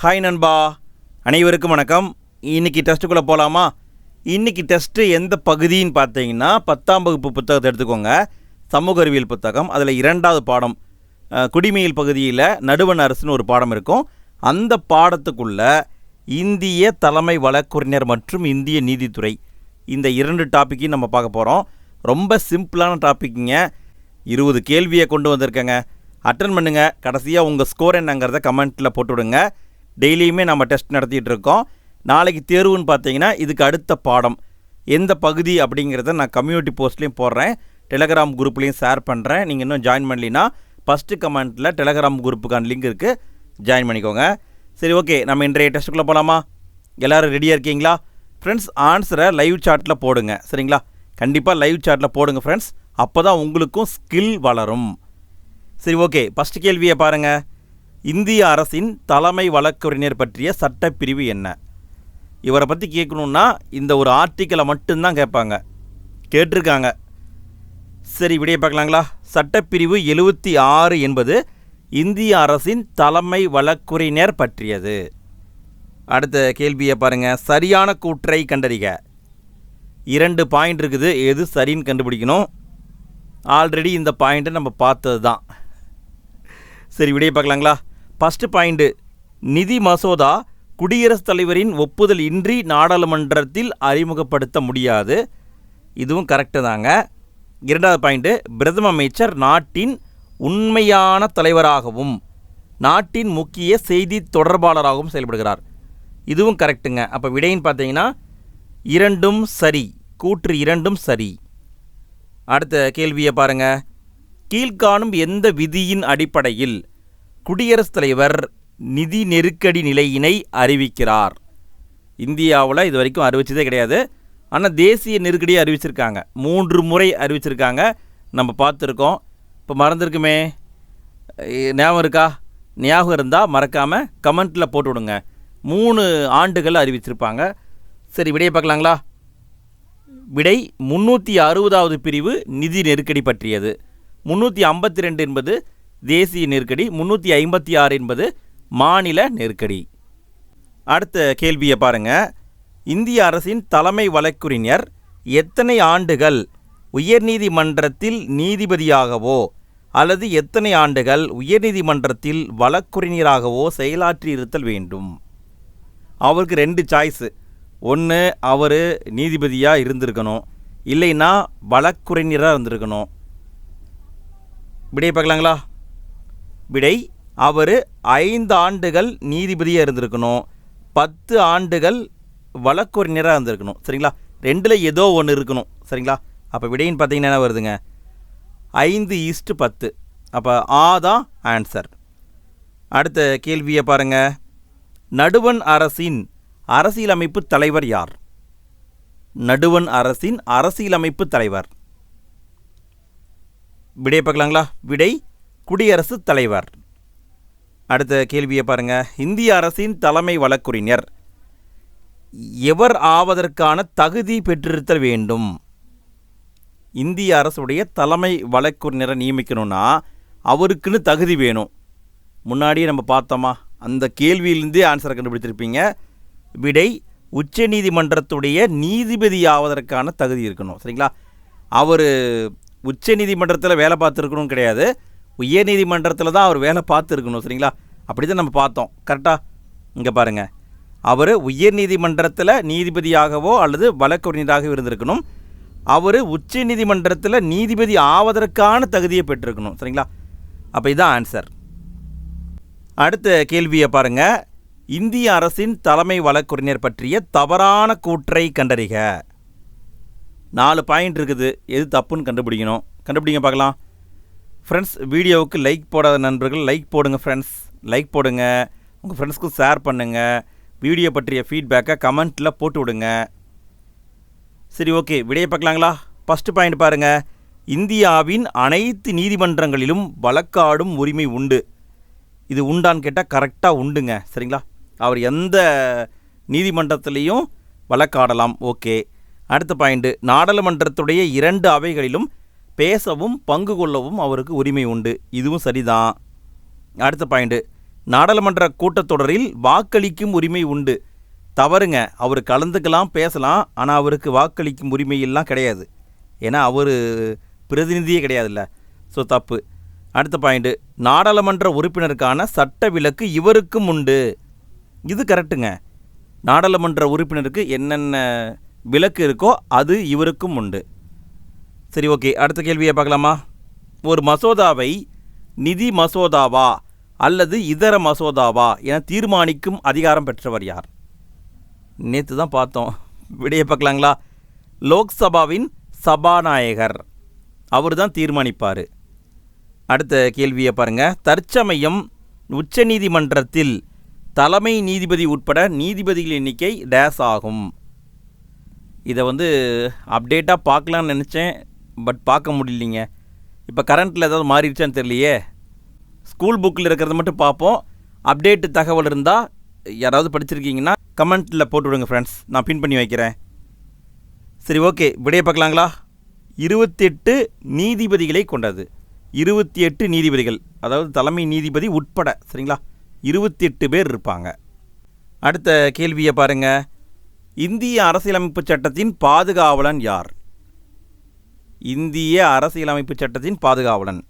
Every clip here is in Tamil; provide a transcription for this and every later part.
ஹாய் நண்பா, அனைவருக்கும் வணக்கம். இன்றைக்கி டெஸ்ட்டுக்குள்ளே போகலாமா? இன்றைக்கி டெஸ்ட்டு எந்த பகுதின்னு பார்த்தீங்கன்னா 10ஆம் வகுப்பு புத்தகத்தை எடுத்துக்கோங்க. சமூக அறிவியல் புத்தகம். அதில் 2வது பாடம் குடிமையியல் பகுதியில் நடுவண் அரசுன்னு ஒரு பாடம் இருக்கும். அந்த பாடத்துக்குள்ள இந்திய தலைமை வழக்கறிஞர் மற்றும் இந்திய நீதித்துறை, இந்த 2 டாப்பிக்கையும் நம்ம பார்க்க போகிறோம். ரொம்ப சிம்பிளான டாப்பிக்குங்க. 20 கேள்வியை கொண்டு வந்திருக்கேங்க. அட்டன் பண்ணுங்கள். கடைசியாக உங்கள் ஸ்கோர் என்னங்கிறத கமெண்ட்டில் போட்டுவிடுங்க. டெய்லியுமே நம்ம டெஸ்ட் நடத்திட்டு இருக்கோம். நாளைக்கு தேர்வுன்னு பார்த்தீங்கன்னா இதுக்கு அடுத்த பாடம் எந்த பகுதி அப்படிங்கிறத நான் கம்யூனிட்டி போஸ்ட்லேயும் போடுறேன், டெலகிராம் குரூப்லேயும் ஷேர் பண்ணுறேன். நீங்கள் இன்னும் ஜாயின் பண்ணலினா ஃபஸ்ட்டு கமெண்ட்டில் டெலகிராம் குரூப்புக்கான லிங்க் இருக்குது, ஜாயின் பண்ணிக்கோங்க. சரி, ஓகே, நம்ம இன்றைய டெஸ்ட்டுக்குள்ளே போகலாமா? எல்லோரும் ரெடியாக இருக்கீங்களா? ஃப்ரெண்ட்ஸ், ஆன்சரை லைவ் சாட்டில் போடுங்க. சரிங்களா? கண்டிப்பாக லைவ் சாட்டில் போடுங்க ஃப்ரெண்ட்ஸ். அப்போ தான் உங்களுக்கும் ஸ்கில் வளரும். சரி, ஓகே, ஃபஸ்ட்டு கேள்வியை பாருங்கள். இந்திய அரசின் தலைமை வழக்கறிஞர் பற்றிய சட்டப்பிரிவு என்ன? இவரை பற்றி கேட்கணுன்னா இந்த ஒரு ஆர்டிக்கலை மட்டும்தான் கேட்பாங்க, கேட்டிருக்காங்க. சரி, விடையை பார்க்கலாங்களா? சட்டப்பிரிவு 76 என்பது இந்திய அரசின் தலைமை வழக்கறிஞர் பற்றியது. அடுத்த கேள்வியை பாருங்கள். சரியான கூற்றை கண்டறிக. 2 பாயிண்ட் இருக்குது, எது சரின்னு கண்டுபிடிக்கணும். ஆல்ரெடி இந்த பாயிண்ட்டை நம்ம பார்த்தது தான். சரி, விடையை பார்க்கலாங்களா? ஃபஸ்ட்டு பாயிண்ட்டு, நிதி மசோதா குடியரசுத் தலைவரின் ஒப்புதல் இன்றி நாடாளுமன்றத்தில் அறிமுகப்படுத்த முடியாது. இதுவும் கரெக்டு தாங்க. 2வது பாயிண்ட்டு, பிரதம அமைச்சர் நாட்டின் உண்மையான தலைவராகவும் நாட்டின் முக்கிய செய்தி தொடர்பாளராகவும் செயல்படுகிறார். இதுவும் கரெக்டுங்க. அப்போ விடைன்னு பார்த்தீங்கன்னா 2ம் சரி. கூற்று 2ம் சரி. அடுத்த கேள்வியை பாருங்கள். கீழ்காணும் எந்த விதியின் அடிப்படையில் குடியரசுத் தலைவர் நிதி நெருக்கடி நிலையினை அறிவிக்கிறார்? இந்தியாவில் இது வரைக்கும் அறிவிச்சதே கிடையாது. ஆனால் தேசிய நெருக்கடியை அறிவிச்சிருக்காங்க. 3 முறை அறிவிச்சிருக்காங்க. நம்ம பார்த்துருக்கோம். இப்போ மறந்துருக்குமே, ஞாபகம் இருக்கா? ஞாபகம் இருந்தால் மறக்காமல் கமெண்ட்டில் போட்டு விடுங்க. 3 ஆண்டுகள் அறிவிச்சிருப்பாங்க. சரி, விடையை பார்க்கலாங்களா? விடை 360வது பிரிவு நிதி நெருக்கடி பற்றியது. 352 என்பது தேசிய நெருக்கடி, 356 என்பது மாநில நெருக்கடி. அடுத்த கேள்வியை பாருங்கள். இந்திய அரசின் தலைமை வழக்கறிஞர் எத்தனை ஆண்டுகள் உயர்நீதிமன்றத்தில் நீதிபதியாகவோ அல்லது எத்தனை ஆண்டுகள் உயர்நீதிமன்றத்தில் வழக்கறிஞராகவோ செயலாற்றி இருத்தல் வேண்டும்? அவருக்கு 2 சாய்ஸு. ஒன்று, அவர் நீதிபதியாக இருந்திருக்கணும், இல்லைன்னா வழக்கறிஞராக இருந்திருக்கணும். விடையை பார்க்கலாங்களா? விடை, அவர் 5 ஆண்டுகள் நீதிபதியாக இருந்திருக்கணும், 10 ஆண்டுகள் வழக்கறிஞராக இருந்திருக்கணும். சரிங்களா? 2ல் ஏதோ ஒன்று இருக்கணும். சரிங்களா? அப்போ விடைன்னு பார்த்தீங்கன்னா என்ன வருதுங்க? 5:10. அப்போ ஆ தான் ஆன்சர். அடுத்த கேள்வியை பாருங்கள். நடுவண் அரசின் அரசியலமைப்பு தலைவர் யார்? நடுவண் அரசின் அரசியலமைப்பு தலைவர். விடையை பார்க்கலாங்களா? விடை, குடியரசுத் தலைவர். அடுத்த கேள்வியை பாருங்கள். இந்திய அரசின் தலைமை வழக்கறிஞர் எவர் ஆவதற்கான தகுதி பெற்றிருத்தல் வேண்டும்? இந்திய அரசுடைய தலைமை வழக்கறிஞரை நியமிக்கணும்னா அவருக்குன்னு தகுதி வேணும். முன்னாடியே நம்ம பார்த்தோமா? அந்த கேள்வியிலேருந்தே ஆன்சரை கண்டுபிடிச்சிருப்பீங்க. விடை, உச்ச நீதிமன்றத்துடைய நீதிபதி ஆவதற்கான தகுதி இருக்கணும். சரிங்களா? அவர் உச்ச நீதிமன்றத்தில் வேலை பார்த்துருக்கணும் கிடையாது, உயர் நீதிமன்றத்தில் தான் அவர் வேலை பார்த்துருக்கணும். சரிங்களா? அப்படி தான் நம்ம பார்த்தோம். கரெக்டாக? இங்கே பாருங்கள், அவர் உயர் நீதிமன்றத்தில் நீதிபதியாகவோ அல்லது வழக்கறிஞராகவோ இருந்திருக்கணும். அவர் உச்ச நீதிமன்றத்தில் நீதிபதி ஆவதற்கான தகுதியை பெற்றிருக்கணும். சரிங்களா? அப்போ இதுதான் ஆன்சர். அடுத்த கேள்வியை பாருங்கள். இந்திய அரசின் தலைமை வழக்கறிஞர் பற்றிய தவறான கூற்றை கண்டறிக. 4 பாயிண்ட் இருக்குது, எது தப்புன்னு கண்டுபிடிக்கணும். கண்டுபிடிங்க பார்க்கலாம். ஃப்ரெண்ட்ஸ், வீடியோவுக்கு லைக் போடாத நண்பர்கள் லைக் போடுங்க. ஃப்ரெண்ட்ஸ், லைக் போடுங்க. உங்கள் ஃப்ரெண்ட்ஸ்க்கும் ஷேர் பண்ணுங்கள். வீடியோ பற்றிய ஃபீட்பேக்கை கமெண்ட்டில் போட்டு விடுங்க. சரி, ஓகே, விடையை பார்க்கலாங்களா? ஃபஸ்ட்டு பாயிண்ட் பாருங்கள். இந்தியாவின் அனைத்து நீதிமன்றங்களிலும் வழக்காடும் உரிமை உண்டு. இது உண்டான்னு கேட்டால் கரெக்டாக உண்டுங்க. சரிங்களா? அவர் எந்த நீதிமன்றத்துலேயும் வழக்காடலாம். ஓகே. அடுத்த பாயிண்ட்டு, நாடாளுமன்றத்துடைய 2 அவைகளிலும் பேசவும் பங்கு கொள்ளவும் அவருக்கு உரிமை உண்டு. இதுவும் சரிதான். அடுத்த பாயிண்ட்டு, நாடாளுமன்ற கூட்டத்தொடரில் வாக்களிக்கும் உரிமை உண்டு. தவறுங்க. அவர் கலந்துக்கலாம், பேசலாம். ஆனால் அவருக்கு வாக்களிக்கும் உரிமையெல்லாம் கிடையாது. ஏன்னா அவர் பிரதிநிதியே கிடையாதுல்ல. ஸோ தப்பு. அடுத்த பாயிண்ட்டு, நாடாளுமன்ற உறுப்பினருக்கான சட்ட விலக்கு இவருக்கும் உண்டு. இது கரெக்டுங்க. நாடாளுமன்ற உறுப்பினருக்கு என்னென்ன விலக்கு இருக்கோ அது இவருக்கும் உண்டு. சரி, ஓகே. அடுத்த கேள்வியை பார்க்கலாமா? ஒரு மசோதாவை நிதி மசோதாவா அல்லது இதர மசோதாவா என தீர்மானிக்கும் அதிகாரம் பெற்றவர் யார்? நேற்று தான் பார்த்தோம். விடையை பார்க்கலாங்களா? லோக்சபாவின் சபாநாயகர். அவர் தான் தீர்மானிப்பார். அடுத்த கேள்வியை பாருங்கள். தற்சமயம் உச்சநீதிமன்றத்தில் தலைமை நீதிபதி உட்பட நீதிபதிகள் எண்ணிக்கை டேஸ் ஆகும். இதை அப்டேட்டாக பார்க்கலான்னு நினச்சேன், பட் பார்க்க முடியலைங்க. இப்போ கரண்ட்டில் ஏதாவது மாறிடுச்சான்னு தெரியலையே. ஸ்கூல் புக்கில் இருக்கிறத மட்டும் பார்ப்போம். அப்டேட்டு தகவல் இருந்தால் யாராவது படிச்சிருக்கீங்கன்னா கமெண்ட்டில் போட்டு விடுங்க ஃப்ரெண்ட்ஸ், நான் பின் பண்ணி வைக்கிறேன். சரி, ஓகே. விடையை பார்க்கலாங்களா? 28 நீதிபதிகளை கொண்டது. 28 நீதிபதிகள், அதாவது தலைமை நீதிபதி உட்பட. சரிங்களா? 28 பேர் இருப்பாங்க. அடுத்த கேள்வியை பாருங்கள். இந்திய அரசியலமைப்பு சட்டத்தின் பாதுகாவலன் யார்? இந்திய அரசியலமைப்பு சட்டத்தின் பாதுகாவலன்.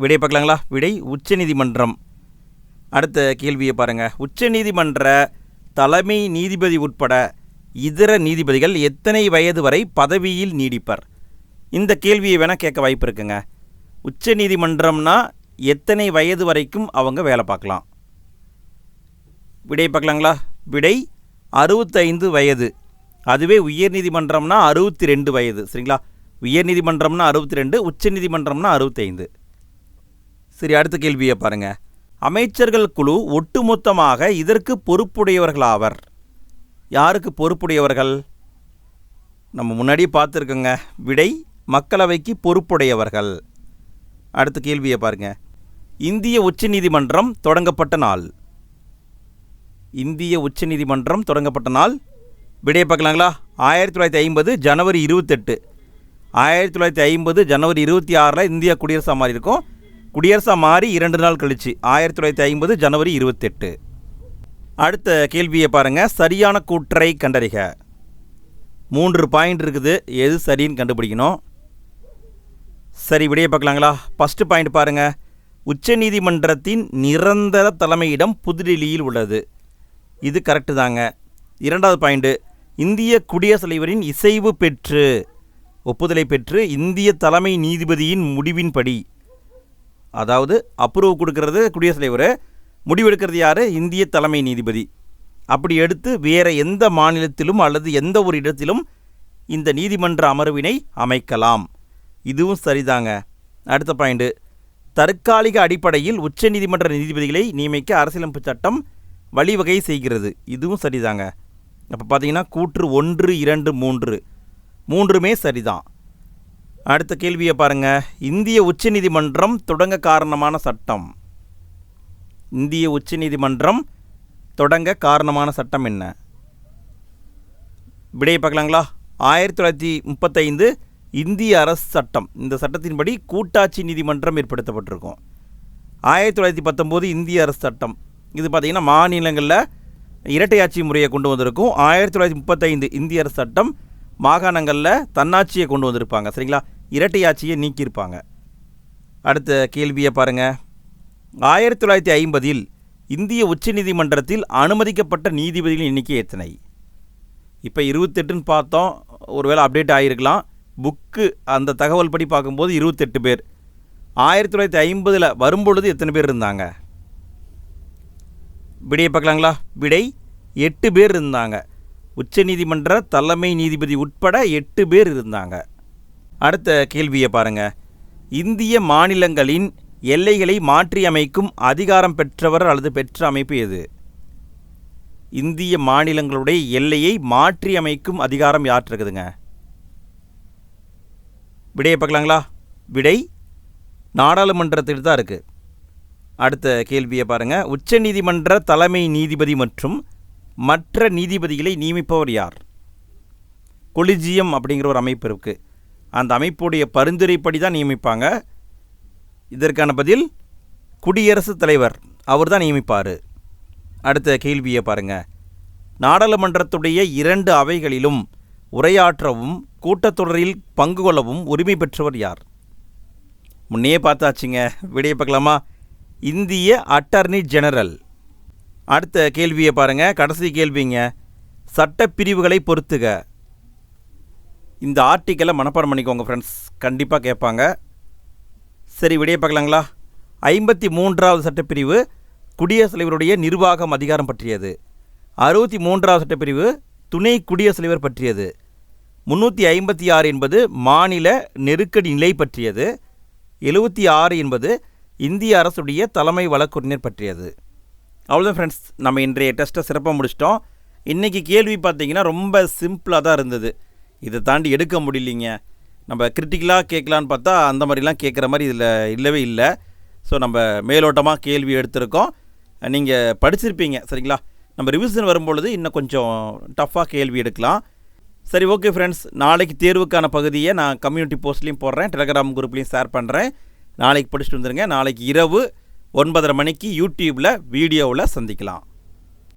விடை பார்க்கலாங்களா? விடை உச்சநீதிமன்றம். அடுத்த கேள்வியை பாருங்கள். உச்சநீதிமன்ற தலைமை நீதிபதி உட்பட இதர நீதிபதிகள் எத்தனை வயது வரை பதவியில் நீடிப்பர்? இந்த கேள்வியை வேணால் கேட்க வாய்ப்பு இருக்குங்க. உச்சநீதிமன்றம்னா எத்தனை வயது வரைக்கும் அவங்க வேலை பார்க்கலாம்? விடை பார்க்கலாங்களா? விடை 65 வயது. அதுவே உயர்நீதிமன்றம்னா 62 வயது. சரிங்களா? உயர்நீதிமன்றம்னா 62, உச்சநீதிமன்றம்னா 65. சரி, அடுத்த கேள்வியை பாருங்கள். அமைச்சர்கள் குழு ஒட்டுமொத்தமாக இதற்கு பொறுப்புடையவர்களாவர். யாருக்கு பொறுப்புடையவர்கள்? நம்ம முன்னாடியே பார்த்துருக்கோங்க. விடை மக்களவைக்கு பொறுப்புடையவர்கள். அடுத்த கேள்வியை பாருங்கள். இந்திய உச்சநீதிமன்றம் தொடங்கப்பட்ட நாள். இந்திய உச்சநீதிமன்றம் தொடங்கப்பட்ட நாள். விடையை பார்க்கலாங்களா? 1950 ஜனவரி 28. 1950 ஜனவரி 26 இந்தியா குடியரசாக மாறி இருக்கும். குடியரசாக மாறி 2 நாள் கழிச்சு 1950 ஜனவரி 28. அடுத்த கேள்வியை பாருங்கள். சரியான கூற்றை கண்டறிக. 3 பாயிண்ட் இருக்குது. எது சரின்னு கண்டுபிடிக்கணும். சரி, விடையை பார்க்கலாங்களா? ஃபஸ்ட்டு பாயிண்ட் பாருங்கள். உச்சநீதிமன்றத்தின் நிரந்தர தலைமையிடம் புதுடில்லியில் உள்ளது. இது கரெக்டு தாங்க. 2வது பாயிண்ட்டு, இந்திய குடியரசுத் தலைவரின் இசைவு பெற்று ஒப்புதலை பெற்று இந்திய தலைமை நீதிபதியின் முடிவின்படி, அதாவது அப்ரூவ் கொடுக்கறது குடியரசுத் தலைவர், முடிவெடுக்கிறது யார்? இந்திய தலைமை நீதிபதி. அப்படி எடுத்து வேறு எந்த மாநிலத்திலும் அல்லது எந்த ஒரு இடத்திலும் இந்த நீதிமன்ற அமர்வினை அமைக்கலாம். இதுவும் சரிதாங்க. அடுத்த பாயிண்ட்டு, தற்காலிக அடிப்படையில் உச்சநீதிமன்ற நீதிபதிகளை நியமிக்க அரசியலமைப்பு சட்டம் வழிவகை செய்கிறது. இதுவும் சரிதாங்க. அப்போ பார்த்தீங்கன்னா கூற்று 1, 2, 3 மூன்றுமே சரிதான். அடுத்த கேள்வியை பாருங்கள். இந்திய உச்சநீதிமன்றம் தொடங்க காரணமான சட்டம். இந்திய உச்சநீதிமன்றம் தொடங்க காரணமான சட்டம் என்ன? விடையை பார்க்கலாங்களா? 1935 இந்திய அரசு சட்டம். இந்த சட்டத்தின்படி கூட்டாட்சி நீதிமன்றம் ஏற்படுத்தப்பட்டிருக்கும். 1919 இந்திய அரசு சட்டம். இது பார்த்திங்கன்னா மாநிலங்களில் இரட்டையாட்சி முறையை கொண்டு வந்திருக்கும். 1935 இந்திய அரசு சட்டம் மாகாணங்களில் தன்னாட்சியை கொண்டு வந்திருப்பாங்க. சரிங்களா? இரட்டையாட்சியை நீக்கியிருப்பாங்க. அடுத்த கேள்வியை பாருங்கள். 1950 இந்திய உச்சநீதிமன்றத்தில் அனுமதிக்கப்பட்ட நீதிபதிகளின் எண்ணிக்கை எத்தனை? இப்போ 28ன்னு பார்த்தோம். ஒருவேளை அப்டேட் ஆகிருக்கலாம். புக்கு அந்த தகவல் படி பார்க்கும்போது 28 பேர். 1950 வரும்பொழுது எத்தனை பேர் இருந்தாங்க? விடையை பார்க்கலாங்களா? விடை 8 பேர் இருந்தாங்க. உச்சநீதிமன்ற தலைமை நீதிபதி உட்பட 8 பேர் இருந்தாங்க. அடுத்த கேள்வியை பாருங்கள். இந்திய மாநிலங்களின் எல்லைகளை மாற்றி அமைக்கும் அதிகாரம் பெற்றவர் அல்லது பெற்ற அமைப்பு எது? இந்திய மாநிலங்களுடைய எல்லையை மாற்றி அமைக்கும் அதிகாரம் யார்கிட்ட இருக்குதுங்க? விடையை பார்க்கலாங்களா? விடை நாடாளுமன்றத்தில் தான் இருக்குது. அடுத்த கேள்வியை பாருங்கள். உச்சநீதிமன்ற தலைமை நீதிபதி மற்றும் மற்ற நீதிபதிகளை நியமிப்பவர் யார்? கொலிஜியம் அப்படிங்கிற ஒரு அமைப்பு இருக்குது. அந்த அமைப்புடைய பரிந்துரைப்படி தான் நியமிப்பாங்க. இதற்கான பதில் குடியரசுத் தலைவர் அவர் தான் நியமிப்பார். அடுத்த கேள்வியை பாருங்கள். நாடாளுமன்றத்துடைய 2 அவைகளிலும் உரையாற்றவும் கூட்டத்தொடரில் பங்கு கொள்ளவும் உரிமை பெற்றவர் யார்? முன்னையே பார்த்தாச்சுங்க. விடையை பார்க்கலாமா? இந்திய அட்டர்னி ஜெனரல். அடுத்த கேள்வியை பாருங்கள். கடைசி கேள்விங்க. சட்டப்பிரிவுகளை பொறுத்துக. இந்த ஆர்டிக்கலை மனப்பாடம் பண்ணிக்கோங்க ஃப்ரெண்ட்ஸ், கண்டிப்பாக கேட்பாங்க. சரி, விடையை பார்க்கலாங்களா? 53வது சட்டப்பிரிவு குடியரசுத் தலைவருடைய நிர்வாகம் அதிகாரம் பற்றியது. 63வது சட்டப்பிரிவு துணை குடியரசுத் தலைவர் பற்றியது. 356 என்பது மாநில நெருக்கடி நிலை பற்றியது. 76 என்பது இந்திய அரசுடைய தலைமை வழக்கறிஞர் பற்றியது. அவ்வளோதான் ஃப்ரெண்ட்ஸ், நம்ம இன்றைய டெஸ்ட்டை சிறப்பாக முடிச்சிட்டோம். இன்றைக்கி கேள்வி பார்த்திங்கன்னா ரொம்ப சிம்பிளாக தான் இருந்தது. இதை தாண்டி எடுக்க முடியலிங்க. நம்ம கிரிட்டிக்கலாக கேட்கலான்னு பார்த்தா அந்த மாதிரிலாம் கேட்குற மாதிரி இதில் இல்லவே இல்லை. ஸோ நம்ம மேலோட்டமாக கேள்வி எடுத்திருக்கோம். நீங்கள் படிச்சிருப்பீங்க சரிங்களா? நம்ம ரிவிஷன் வரும்பொழுது இன்னும் கொஞ்சம் டஃப்பாக கேள்வி எடுக்கலாம். சரி, ஓகே ஃப்ரெண்ட்ஸ், நாளைக்கு தேர்வுக்கான பகுதியை நான் கம்யூனிட்டி போஸ்ட்லேயும் போடுறேன், டெலகிராம் குரூப்லேயும் ஷேர் பண்ணுறேன். நாளைக்கு படிச்சுட்டு வந்துடுங்க. நாளைக்கு இரவு 9:30 மணிக்கு யூடியூப்பில் வீடியோவில் சந்திக்கலாம்.